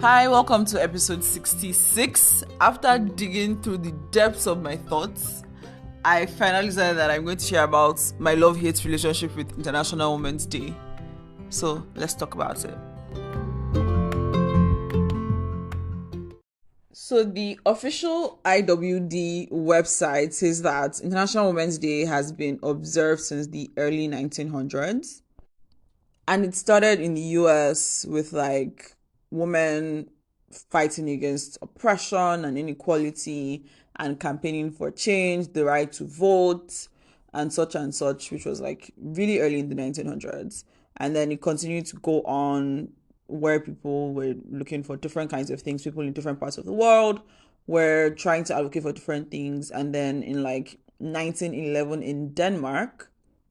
Hi, welcome to episode 66. After digging through the depths of my thoughts, I finally decided that I'm going to share about my love-hate relationship with International Women's Day. So let's talk about it. So the official IWD website says that International Women's Day has been observed since the early 1900s. And it started in the US with women fighting against oppression and inequality and campaigning for change, the right to vote, and such, which was really early in the 1900s. And then it continued to go on where people were looking for different kinds of things. People in different parts of the world were trying to advocate for different things. And then in 1911 in Denmark,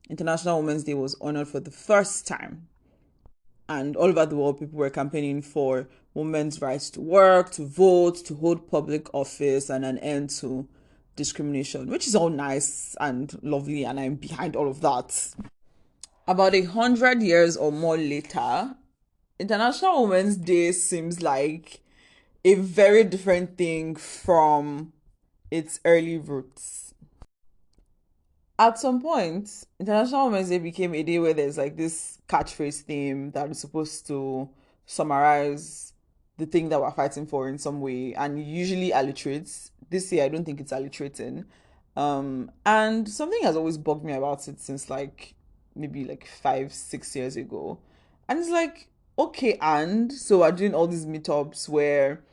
International Women's Day was honored for the first time. And all over the world, people were campaigning for women's rights to work, to vote, to hold public office, and an end to discrimination, which is all nice and lovely, and I'm behind all of that. About 100 years or more later, International Women's Day seems like a very different thing from its early roots. At some point, International Women's Day became a day where there's this catchphrase theme that is supposed to summarize the thing that we're fighting for in some way, and usually alliterates. This year, I don't think it's alliterating. And something has always bugged me about it since maybe 5, 6 years ago. And it's okay, and so we're doing all these meetups where,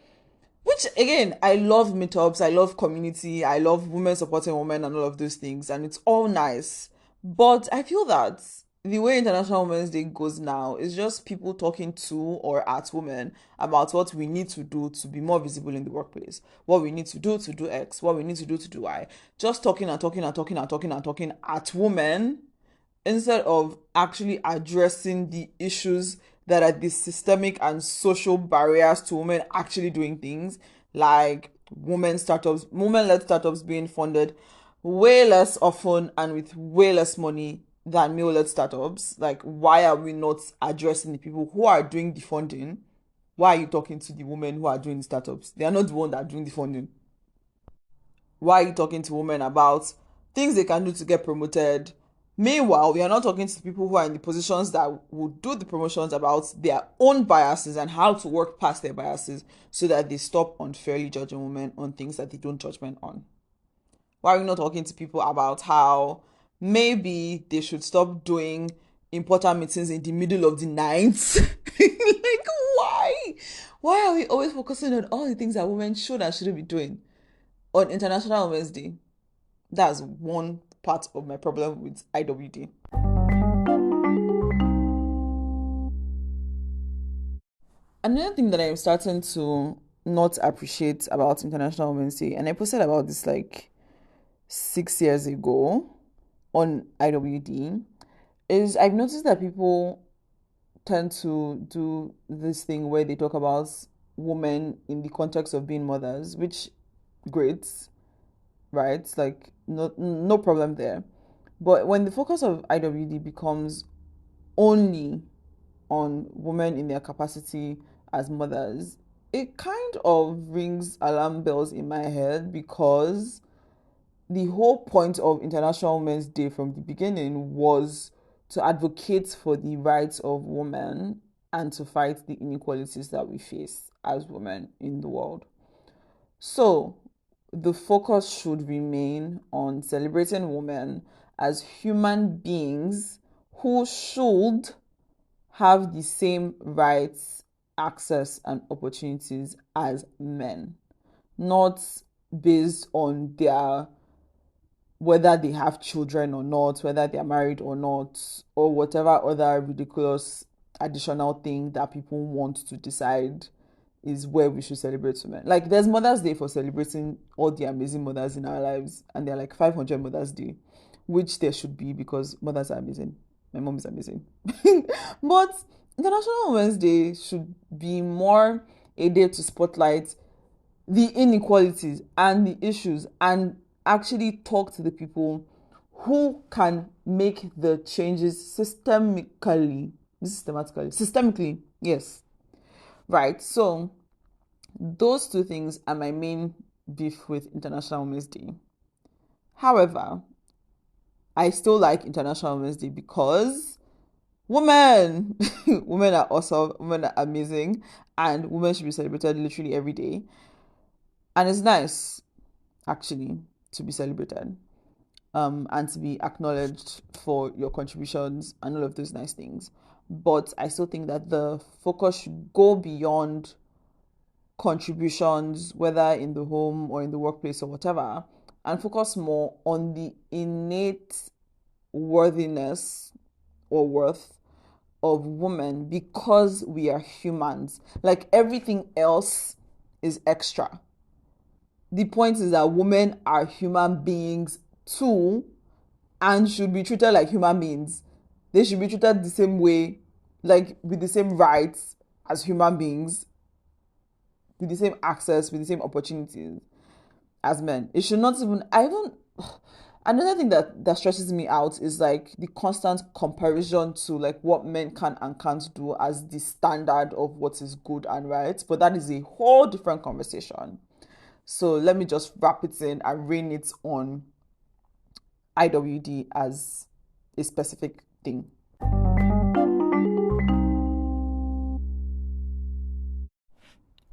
which again, I love meetups, I love community, I love women supporting women and all of those things, and it's all nice. But I feel that the way International Women's Day goes now is just people talking to or at women about what we need to do to be more visible in the workplace, what we need to do X, what we need to do Y. Just talking and talking and talking and talking and talking at women instead of actually addressing the issues that are the systemic and social barriers to women actually doing things, like women-led startups being funded way less often and with way less money than male-led startups. Why are we not addressing the people who are doing the funding? Why are you talking to the women who are doing the startups? They are not the one that are doing the funding. Why are you talking to women about things they can do to get promoted? Meanwhile, we are not talking to the people who are in the positions that will do the promotions about their own biases and how to work past their biases so that they stop unfairly judging women on things that they don't judge men on. Why are we not talking to people about how maybe they should stop doing important meetings in the middle of the night? Why? Why are we always focusing on all the things that women should and shouldn't be doing on International Women's Day? That's one part of my problem with IWD. Another thing that I'm starting to not appreciate about International Women's Day, and I posted about this 6 years ago on IWD, is I've noticed that people tend to do this thing where they talk about women in the context of being mothers, which great, right? No problem there. But when the focus of IWD becomes only on women in their capacity as mothers, it kind of rings alarm bells in my head, because the whole point of International Women's Day from the beginning was to advocate for the rights of women and to fight the inequalities that we face as women in the world. So, the focus should remain on celebrating women as human beings who should have the same rights, access, and opportunities as men, not based on whether they have children or not, whether they're married or not, or whatever other ridiculous additional thing that people want to decide is where we should celebrate women. There's Mother's Day for celebrating all the amazing mothers in our lives, and there are 500 Mother's Day, which there should be, because mothers are amazing. My mom is amazing. But International Women's Day should be more a day to spotlight the inequalities and the issues and actually talk to the people who can make the changes systemically, yes. Right. So Those two things are my main beef with International Women's Day. However, I still like International Women's Day because women, women are awesome, women are amazing, and women should be celebrated literally every day. And it's nice, actually, to be celebrated, and to be acknowledged for your contributions and all of those nice things. But I still think that the focus should go beyond contributions, whether in the home or in the workplace or whatever, and focus more on the innate worthiness or worth of women because we are humans. Like everything else is extra. The point is that women are human beings too and should be treated like human beings. They should be treated the same way, like with the same rights as human beings, with the same access, with the same opportunities as men. It should not even, another thing that stresses me out is like the constant comparison to like what men can and can't do as the standard of what is good and right. But that is a whole different conversation. So let me just wrap it in and rein it on IWD as a specific thing.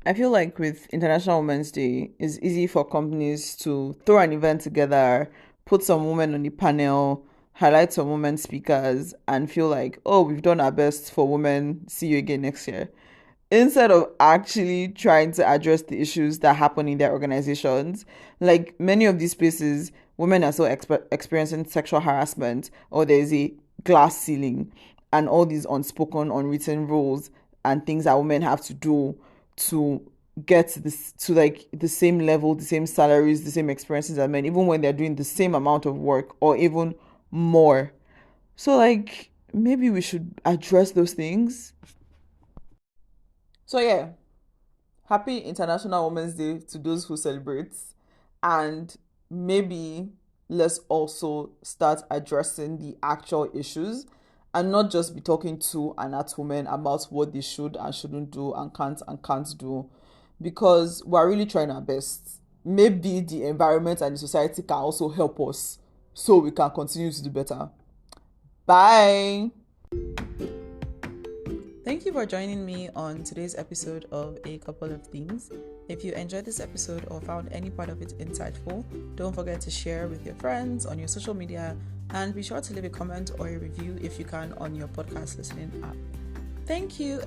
I feel like with International Women's Day, it's easy for companies to throw an event together, put some women on the panel, highlight some women speakers, and feel like, oh, we've done our best for women. See you again next year. Instead of actually trying to address the issues that happen in their organizations. Like many of these places, women are still experiencing sexual harassment, or there's a glass ceiling, and all these unspoken, unwritten rules and things that women have to do to get this to like the same level, the same salaries, the same experiences as men, even when they're doing the same amount of work or even more. So like maybe we should address those things. So yeah, happy International Women's Day to those who celebrate, and maybe let's also start addressing the actual issues and not just be talking to and at women about what they should and shouldn't do and can't do, because we're really trying our best. Maybe the environment and the society can also help us so we can continue to do better. Bye. Thank you for joining me on today's episode of A Couple of Things. If you enjoyed this episode or found any part of it insightful, don't forget to share with your friends on your social media, and be sure to leave a comment or a review if you can on your podcast listening app. Thank you.